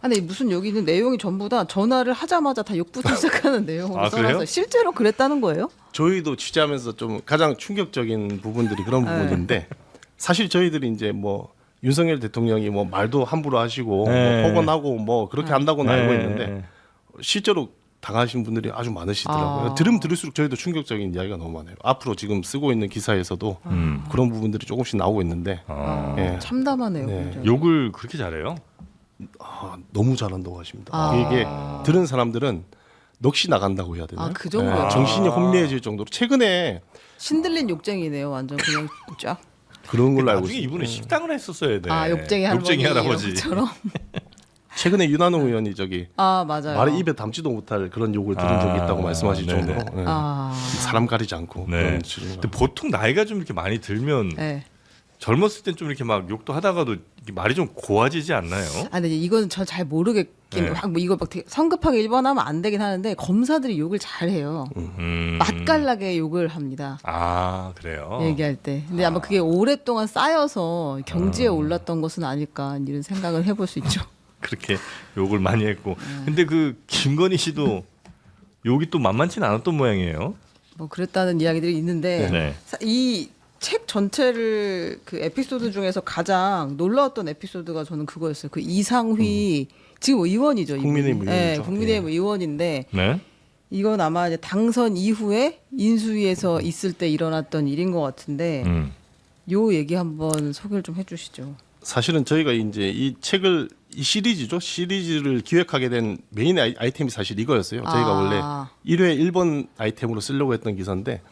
근데 무슨 여기 있는 내용이 전부 다 전화를 하자마자 다 욕부터 시작하는 내용으로 아, 써놔서 그래요? 실제로 그랬다는 거예요? 저희도 취재하면서 좀 가장 충격적인 부분들이 그런 부분인데 사실 저희들이 이제 뭐 윤석열 대통령이 뭐 말도 함부로 하시고 네. 뭐 폭언하고 뭐 그렇게 한다고는 네. 알고 있는데 실제로 당하신 분들이 아주 많으시더라고요. 들으면 들을수록 저희도 충격적인 이야기가 너무 많아요. 앞으로 지금 쓰고 있는 기사에서도 그런 부분들이 조금씩 나오고 있는데 예. 참담하네요. 네. 굉장히. 욕을 그렇게 잘해요? 너무 잘한다고 하십니다. 아. 이게 들은 사람들은 넋이 나간다고 해야 되나요? 아, 그 정도예요? 정신이 혼미해질 정도로 최근에 신들린 욕쟁이네요. 완전 그냥 쫙. 그런 걸로 알고 나중에 있습니다. 이분은 식당을 했었어야 돼. 아, 욕쟁이 할머니. 욕쟁이 할아버지. 처럼. 최근에 윤한홍 의원이 저기 아, 맞아요. 말에 입에 담지도 못할 그런 욕을 들은 적이 있다고 말씀하실 네네. 정도로 예. 아. 사람 가리지 않고 네. 그런 식으로. 근데 보통 나이가 좀 이렇게 많이 들면 네. 젊었을 땐 좀 이렇게 막 욕도 하다가도 이렇게 말이 좀 고와지지 않나요? 아, 근데 이거는 전 잘 모르겠긴 네. 뭐 이거 막 되게 성급하게 일반하면 안 되긴 하는데 검사들이 욕을 잘 해요. 맛깔나게 욕을 합니다. 아 그래요. 얘기할 때. 근데 아마 그게 오랫동안 쌓여서 경지에 올랐던 것은 아닐까 이런 생각을 해볼 수 있죠. 그렇게 욕을 많이 했고. 네. 근데 그 김건희 씨도 욕이 또 만만치는 않았던 모양이에요. 뭐 그랬다는 이야기들이 있는데 네. 이 책 전체를 그 에피소드 중에서 가장 놀라웠던 에피소드가 저는 그거였어요. 그 이상휘 지금 의원이죠. 이분이. 국민의힘 네, 의원이죠. 국민의힘 의원인데 네. 이건 아마 이제 당선 이후에 인수위에서 있을 때 일어났던 일인 것 같은데 요 얘기 한번 소개를 좀 해주시죠. 사실은 저희가 이제 이 책을 이 시리즈를 기획하게 된 메인 아이템이 사실 이거였어요. 저희가 원래 1회 1번 아이템으로 쓰려고 했던 기사인데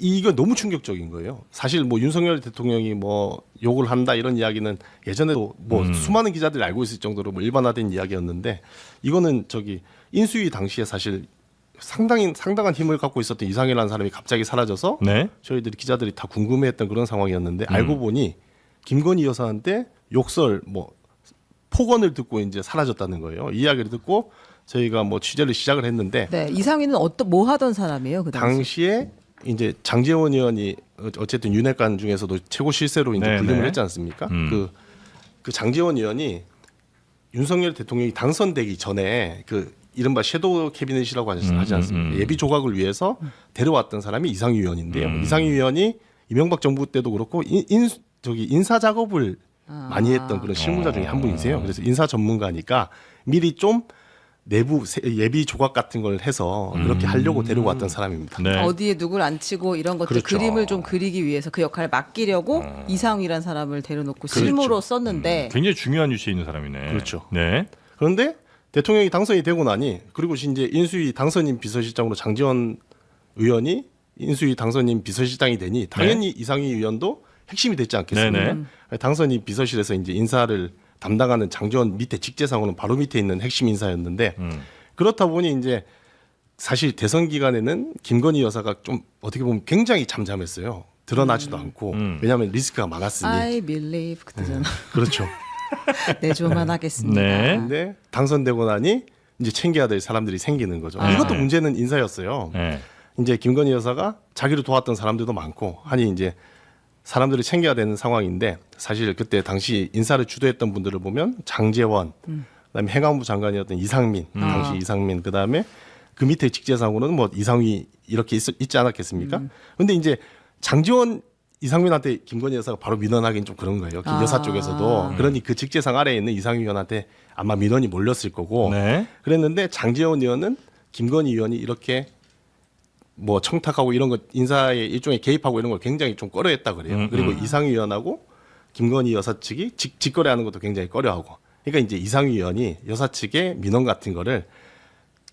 이거 너무 충격적인 거예요. 사실 뭐 윤석열 대통령이 뭐 욕을 한다 이런 이야기는 예전에도 뭐 수많은 기자들이 알고 있을 정도로 뭐 일반화된 이야기였는데 이거는 저기 인수위 당시에 사실 상당한 힘을 갖고 있었던 이상이라는 사람이 갑자기 사라져서 네. 저희들이 기자들이 다 궁금해했던 그런 상황이었는데 알고 보니 김건희 여사한테 욕설 뭐 폭언을 듣고 이제 사라졌다는 거예요. 이 이야기를 듣고 저희가 뭐 취재를 시작을 했는데 네, 이상희는 뭐 하던 사람이에요? 그 당시? 당시에 이제 장제원 의원이 어쨌든 윤핵관 중에서도 최고 실세로 이제 네, 불림을 네. 했지 않습니까? 그 장제원 의원이 윤석열 대통령이 당선되기 전에 그 이른바 섀도우 캐비넷이라고 하지 않습니까? 예비 조각을 위해서 데려왔던 사람이 이상희 의원인데요. 이상희 의원이 이명박 정부 때도 그렇고 인사 작업을 많이 했던 그런 실무자 중에 한 분이세요. 그래서 인사 전문가니까 미리 좀 내부 예비 조각 같은 걸 해서 그렇게 하려고 데려왔던 사람입니다. 네. 어디에 누굴 앉히고 이런 것들 그렇죠. 그림을 좀 그리기 위해서 그 역할을 맡기려고 이상희라는 사람을 데려놓고 실무로 썼는데 굉장히 중요한 위치에 있는 사람이네. 그렇죠. 네. 그런데 대통령이 당선이 되고 나니 그리고 이제 인수위 당선인 비서실장으로 장제원 의원이 인수위 당선인 비서실장이 되니 당연히 이상희 의원도 핵심이 됐지 않겠습니까? 네네. 당선인 비서실에서 이제 인사를 담당하는 장제원 밑에 직제상으로는 바로 밑에 있는 핵심 인사였는데 그렇다 보니 이제 사실 대선 기간에는 김건희 여사가 좀 어떻게 보면 굉장히 잠잠했어요. 드러나지도 않고 왜냐하면 리스크가 많았으니. I believe 그때잖아. 그렇죠. 내조만 하겠습니다. 네. 근데 당선되고 나니 이제 챙겨야 될 사람들이 생기는 거죠. 아. 이것도 문제는 인사였어요. 네. 이제 김건희 여사가 자기를 도왔던 사람들도 많고 하니 이제 사람들을 챙겨야 되는 상황인데 사실 그때 당시 인사를 주도했던 분들을 보면 장제원, 그다음에 행안부 장관이었던 이상민, 당시 이상민, 그다음에 그 밑에 직제상으로는 뭐 이상휘 이렇게 있지 않았겠습니까? 근데 이제 장제원 이상민한테 김건희 여사가 바로 민원하기는 좀 그런 거예요. 여사 쪽에서도. 그러니 그 직제상 아래에 있는 이상휘 의원한테 아마 민원이 몰렸을 거고. 네. 그랬는데 장제원 의원은 김건희 의원이 이렇게 뭐 청탁하고 이런 거 인사에 일종의 개입하고 이런 걸 굉장히 좀 꺼려했다 그래요. 그리고 이상휘 의원하고 김건희 여사 측이 직거래하는 것도 굉장히 꺼려하고. 그러니까 이제 이상휘 의원이 여사 측의 민원 같은 거를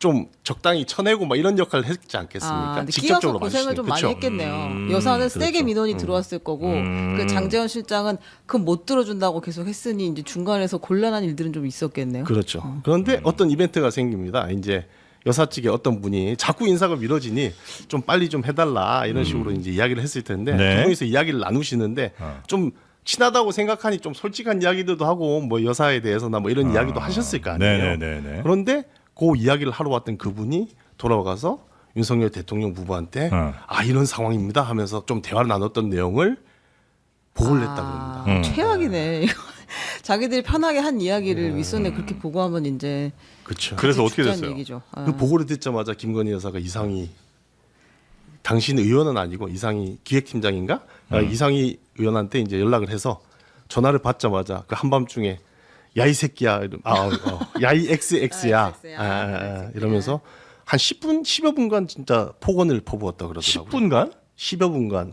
좀 적당히 쳐내고 막 이런 역할을 했지 않겠습니까? 근데 끼어서 고생을 좀 많이 그렇죠. 했겠네요. 여사는 세게 그렇죠. 민원이 들어왔을 거고 그 장제원 실장은 그건 못 들어준다고 계속 했으니 이제 중간에서 곤란한 일들은 좀 있었겠네요. 그렇죠. 그런데 어떤 이벤트가 생깁니다. 이제 여사 측의 어떤 분이 자꾸 인사가 미뤄지니 좀 빨리 좀 해달라 이런 식으로 이제 이야기를 했을 텐데 네. 두 분이서 이야기를 나누시는데 좀 친하다고 생각하니 좀 솔직한 이야기들도 하고 뭐 여사에 대해서나 뭐 이런 이야기도 하셨을 거 아니에요. 네네네. 그런데 그 이야기를 하러 왔던 그분이 돌아가서 윤석열 대통령 부부한테 이런 상황입니다 하면서 좀 대화를 나눴던 내용을 보고를 했다 그럽니다. 최악이네. 이거 자기들이 편하게 한 이야기를 윗선에 그렇게 보고하면 이제 그렇죠. 그래서 어떻게 죽자는 됐어요? 얘기죠. 아. 그 보고를 듣자마자 김건희 여사가 이상희 당신 의원은 아니고 이상희 기획팀장인가? 이상희 의원한테 이제 연락을 해서 전화를 받자마자 그 한밤중에 야이 새끼야, 야이 XX야, 이러면서 한 10분, 10여 분간 진짜 폭언을 퍼부었다 그러더라고요. 10분간? 10여 분간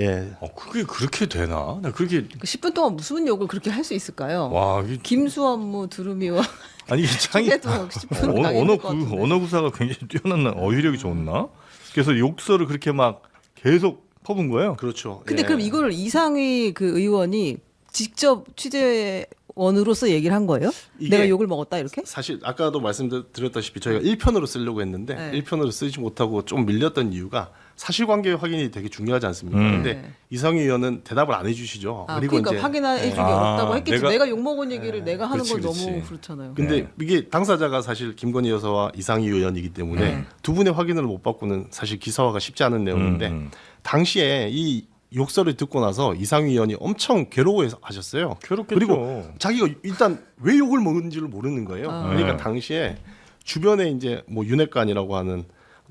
예. 그게 그렇게 되나? 나 그렇게 그 10분 동안 무슨 욕을 그렇게 할 수 있을까요? 와, 이게 김수환무 두루미와 아니 창이 쪽에도 10분 당했을 것 같은데. 언어 구사가 굉장히 뛰어난 어휘력이 좋나? 그래서 욕설을 그렇게 막 계속 퍼본 거예요. 그렇죠. 근데 예. 그럼 이걸 이상희 그 의원이 직접 취재원으로서 얘기를 한 거예요? 이게 내가 욕을 먹었다 이렇게? 사실 아까도 말씀드렸다시피 저희가 1편으로 쓰려고 했는데 네. 1편으로 쓰지 못하고 좀 밀렸던 이유가 사실관계 확인이 되게 중요하지 않습니까? 근데 네. 이상희 의원은 대답을 안 해주시죠. 그러니까 확인해 준 게 아, 없다고 했겠지. 내가 욕 먹은 얘기를 내가 하는 그렇지, 건 그렇지. 너무 그렇잖아요. 근데 이게 당사자가 사실 김건희 여사와 이상희 의원이기 때문에 두 분의 확인을 못 받고는 사실 기사화가 쉽지 않은 내용인데 당시에 이 욕설을 듣고 나서 이상희 의원이 엄청 괴로워하셨어요. 괴롭겠죠. 그리고 자기가 일단 왜 욕을 먹은지를 모르는 거예요. 그러니까 네. 당시에 주변에 이제 뭐 윤핵관이라고 하는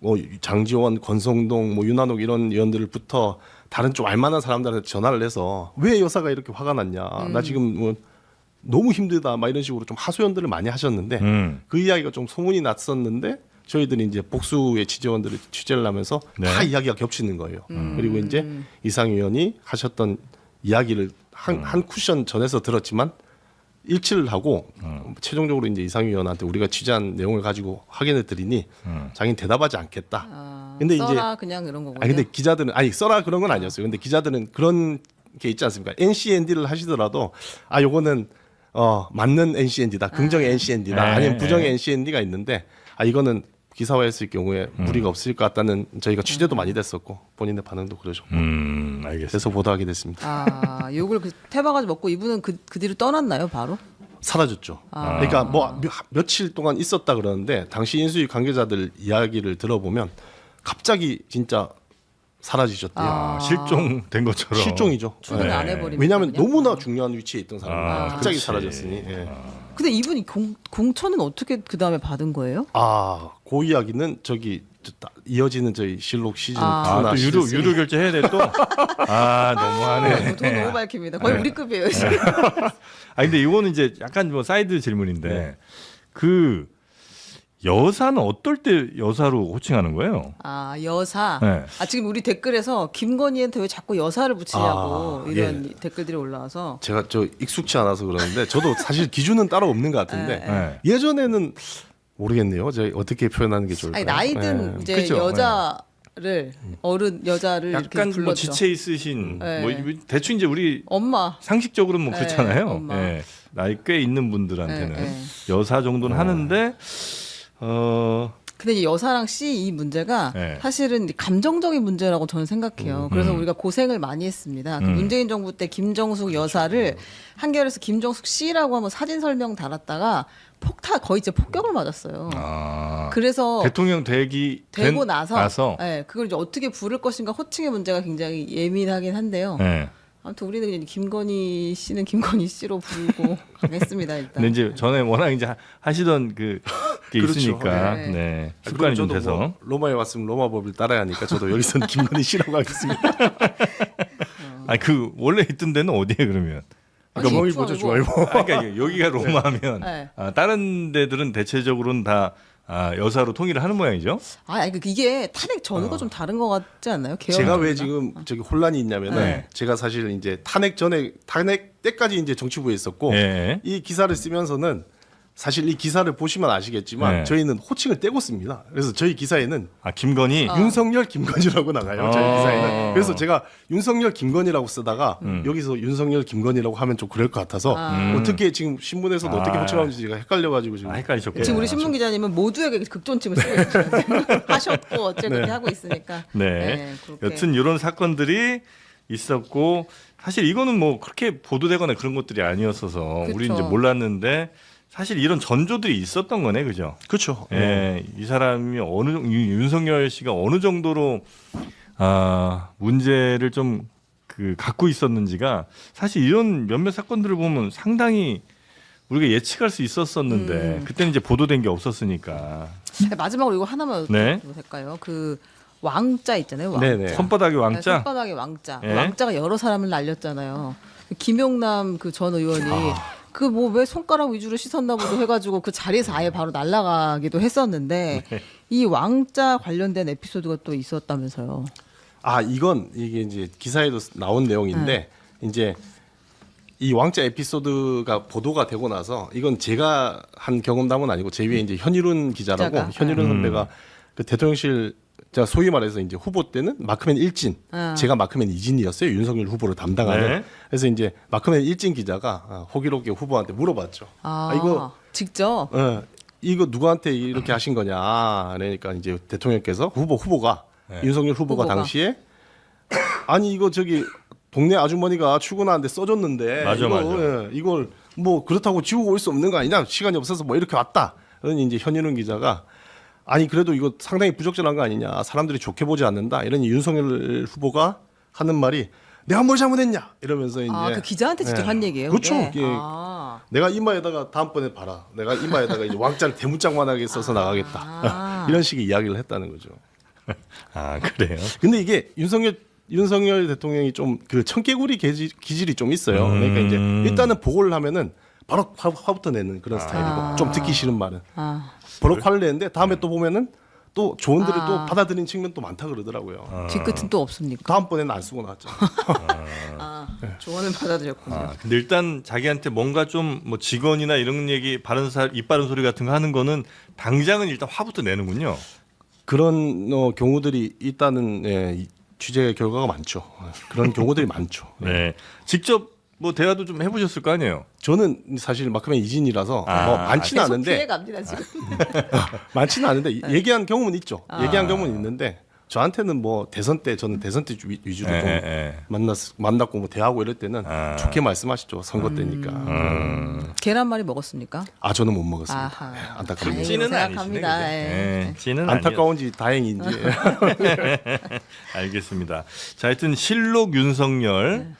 뭐 장지원, 권성동, 뭐 윤한옥 이런 의원들부터 다른 좀 알만한 사람들한테 전화를 해서 왜 여사가 이렇게 화가 났냐. 나 지금 뭐 너무 힘들다. 막 이런 식으로 좀 하소연들을 많이 하셨는데 그 이야기가 좀 소문이 났었는데 저희들이 이제 복수의 취재원들을 취재를 하면서 네. 다 이야기가 겹치는 거예요. 그리고 이제 이상 의원이 하셨던 이야기를 한 쿠션 전에서 들었지만 일치를 하고 최종적으로 이제 이상 의원한테 우리가 취재한 내용을 가지고 확인해 드리니 자기는 대답하지 않겠다. 근데 이제 써라 그냥 이런 거군요. 근데 기자들은 써라 그런 건 아니었어요. 근데 기자들은 그런 게 있지 않습니까? NCND를 하시더라도 요거는 맞는 NCND다, 긍정의 NCND다, 아니면 부정의 NCND가 있는데 이거는 기사화했을 경우에 무리가 없을 것 같다는 저희가 취재도 많이 됐었고 본인의 반응도 그러셨고 알겠습니다. 그래서 보도하게 됐습니다. 욕을 태바가지 먹고 이분은 그 뒤로 떠났나요 바로? 사라졌죠. 그러니까 뭐 며칠 동안 있었다 그러는데 당시 인수위 관계자들 이야기를 들어보면 갑자기 진짜 사라지셨대요. 실종된 것처럼. 실종이죠. 출근 안 해버리면. 왜냐하면 너무나 중요한 위치에 있던 사람이 갑자기 그렇지. 사라졌으니. 예. 근데 이분이 공천은 어떻게 그 다음에 받은 거예요? 그 이야기는 이어지는 저희 실록 시즌 2나 또 유료 결제해야 돼 또. 너무하네. 돈 너무 밝힙니다. 거의 우리 급이에요 지금. 근데 이거는 이제 약간 뭐 사이드 질문인데 그 여사는 어떨 때 여사로 호칭하는 거예요? 여사. 네. 지금 우리 댓글에서 김건희한테 왜 자꾸 여사를 붙이냐고 이런 예. 댓글들이 올라와서. 제가 익숙치 않아서 그러는데 저도 사실 기준은 따로 없는 것 같은데 네. 예전에는 모르겠네요. 제가 어떻게 표현하는 게 좋을까요? 나이든 이제 그쵸. 여자를 어른 여자를 이렇게 약간 뭐 불렀죠. 지체 있으신 네. 뭐 대충 이제 우리 엄마. 상식적으로는 뭐 네, 그렇잖아요. 엄마. 네. 나이 꽤 있는 분들한테는 네. 여사 정도는 하는데 근데 이 여사랑 씨 이 문제가 네. 사실은 감정적인 문제라고 저는 생각해요. 그래서 우리가 고생을 많이 했습니다. 그 문재인 정부 때 김정숙 여사를 한겨레에서 김정숙 씨라고 한번 사진 설명 달았다가 거의 이제 폭격을 맞았어요. 그래서 대통령 되고 나서 그걸 이제 어떻게 부를 것인가 호칭의 문제가 굉장히 예민하긴 한데요. 네. 아무튼 우리는 그냥 김건희 씨는 김건희 씨로 부르고 가겠습니다 일단. 근데 이제 전에 워낙 이제 하시던 게 그렇죠. 있으니까 네. 네. 습관이 좀 저도 돼서 뭐 로마에 왔으면 로마 법을 따라야 하니까 저도 여기서는 김건희 씨라고 하겠습니다. 원래 있던 데는 어디에 그러면? 아니, 중앙일보죠, 중앙일보. 그러니까 여기가 로마면 네. 다른 데들은 대체적으로는 다 여사로 통일을 하는 모양이죠. 이게 탄핵 전후가 좀 다른 것 같지 않나요? 제가 왜 개헌전과? 지금 혼란이 있냐면은 네. 제가 사실 이제 탄핵 때까지 이제 정치부에 있었고 네. 이 기사를 쓰면서는 사실 이 기사를 보시면 아시겠지만 네. 저희는 호칭을 떼고 씁니다. 그래서 저희 기사에는 김건희. 윤석열 김건희라고 나가요. 저희 아. 기사에는. 그래서 제가 윤석열 김건희라고 쓰다가 여기서 윤석열 김건희라고 하면 좀 그럴 것 같아서 어떻게 지금 신문에서도 어떻게 호칭하는지 제가 헷갈려가지고 지금 헷갈리셨겠네요. 지금 우리 신문 기자님은 모두에게 극존칭을 쓰고 있어요. 하셨고 어째 그렇게 하고 있으니까. 네. 그렇게. 여튼 이런 사건들이 있었고 사실 이거는 뭐 그렇게 보도되거나 그런 것들이 아니었어서 그쵸. 우리 이제 몰랐는데 사실 이런 전조들이 있었던 거네, 그죠? 그렇죠. 예, 이 사람이 윤석열 씨가 어느 정도로 문제를 좀 그 갖고 있었는지가 사실 이런 몇몇 사건들을 보면 상당히 우리가 예측할 수 있었었는데 그때는 이제 보도된 게 없었으니까. 마지막으로 이거 하나만 네. 여쭤봐도 될까요? 그 왕자 있잖아요. 왕자. 네네. 손바닥의 네, 왕자. 손바닥의 왕자. 예. 왕자가 여러 사람을 날렸잖아요. 김용남 그 전 의원이 아. 그 뭐 왜 손가락 위주로 씻었나 보도 해가지고 그 자리에서 아예 바로 날아가기도 했었는데 네. 이 왕자 관련된 에피소드가 또 있었다면서요. 이게 이제 기사에도 나온 내용인데 네. 이제 이 왕자 에피소드가 보도가 되고 나서 이건 제가 한 경험담은 아니고 제 위에 이제 현일훈 기자라고 기자가? 현일훈 선배가 그 대통령실 제가 소위 말해서 이제 후보 때는 마크맨 1진, 제가 마크맨 2진이었어요. 윤석열 후보를 담당하는. 네. 그래서 이제 마크맨 1진 기자가 호기롭게 후보한테 물어봤죠. 이거 직접 이거 누구한테 이렇게 하신 거냐? 그러니까 이제 대통령께서 후보가 네. 윤석열 후보가 당시에 아니 이거 저기 동네 아주머니가 출근하는데 써줬는데 맞아, 이거, 맞아. 이걸 뭐 그렇다고 지우고 올 수 없는 거 아니냐? 시간이 없어서 뭐 이렇게 왔다. 그러니 이제 현인훈 기자가 아니 그래도 이거 상당히 부적절한 거 아니냐? 사람들이 좋게 보지 않는다. 이러니 윤석열 후보가 하는 말이 내가 뭘 잘못했냐? 이러면서 이제 그 기자한테 직접 예. 한 얘기예요. 그렇죠. 그게? 이게 내가 이마에다가 다음번에 봐라. 내가 이마에다가 이제 왕자를 대문짝만하게 써서 나가겠다. 이런 식의 이야기를 했다는 거죠. 아 그래요. 근데 이게 윤석열 대통령이 좀 그 청개구리 기질이 좀 있어요. 그러니까 이제 일단은 보고를 하면은 바로 화부터 내는 그런 스타일이고 좀 듣기 싫은 말은 버럭 화를 내는데 다음에 또 보면은 또 조언들을 또 받아들인 측면 또 많다 그러더라고요. 뒤끝은 또 없습니까? 다음번에는 안 쓰고 나왔죠. 조언을 받아들였군요. 근데 일단 자기한테 뭔가 좀 뭐 직원이나 이런 얘기 입 바른 소리 같은 거 하는 거는 당장은 일단 화부터 내는군요. 그런 경우들이 있다는 이 취재 결과가 많죠. 그런 경우들이 많죠. 네. 직접 뭐 대화도 좀 해보셨을 거 아니에요. 저는 사실 마크맨 이진이라서 뭐 많지는 계속 않은데 피해갑니다 지금. 많지는 않은데 얘기한 경험은 있죠. 얘기한 경험은 있는데 저한테는 뭐 대선 때 저는 대선 때 위주로 좀 만났고 뭐 대하고 이럴 때는 좋게 말씀하시죠. 선거 때니까. 계란 말이 먹었습니까? 저는 못 먹었습니다. 아하. 안타깝네요. 찌는 찌는 아니시네. 생각합니다. 그죠? 예. 찌는 안타까운지 다행인지. 알겠습니다. 자, 하여튼 실록 윤석열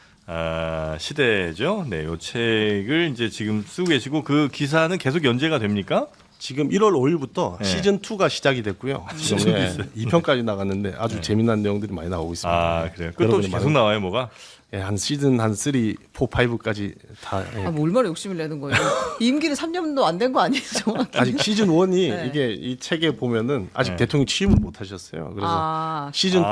시대죠. 네, 요 책을 이제 지금 쓰고 계시고 그 기사는 계속 연재가 됩니까? 지금 1월 5일부터 네. 시즌 2가 시작이 됐고요. 지금 시즌도 있어요. 2편까지 나갔는데 아주 재미난 내용들이 많이 나오고 있습니다. 아, 그래요. 그것도 여러분이 계속 나와요, 뭐가? 한 시즌 한 3, 4, 5까지 다. 뭐 얼마나 욕심을 내는 거예요? 임기는 3년도 안 된 거 아니에요, 정확히? 아직 시즌 1이 네. 이게 이 책에 보면은 아직 대통령 취임을 못 하셨어요. 그래서 시즌 2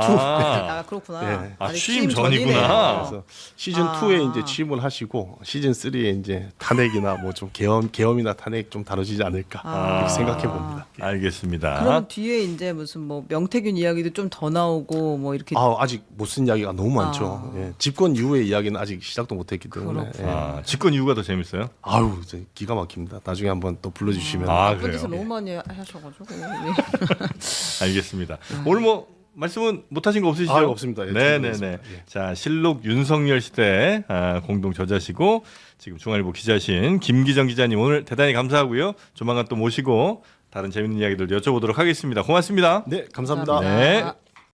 그렇구나. 네. 아직 취임 전이네요. 전이구나. 그래서 시즌 2에 이제 취임을 하시고 시즌 3에 이제 탄핵이나 뭐 좀 계엄이나 탄핵 좀 다뤄지지 않을까 이렇게 생각해 봅니다. 알겠습니다. 그럼 뒤에 이제 무슨 뭐 명태균 이야기도 좀 더 나오고 뭐 이렇게 아직 못 쓴 이야기가 너무 많죠. 예. 집권 이후의 이야기는 아직 시작도 못했기 때문에. 예. 집권 이유가 더 재밌어요? 아유, 기가 막힙니다. 나중에 한번 또 불러주시면. 나쁜 짓을 너무 많이 하셔가지고. 알겠습니다. 오늘 뭐 말씀은 못하신 거 없으시죠? 없습니다. 예, 네네네. 예. 자, 실록 윤석열 시대 공동 저자시고 지금 중앙일보 기자신 김기정 기자님 오늘 대단히 감사하고요. 조만간 또 모시고 다른 재밌는 이야기들 여쭤보도록 하겠습니다. 고맙습니다. 네, 감사합니다. 네.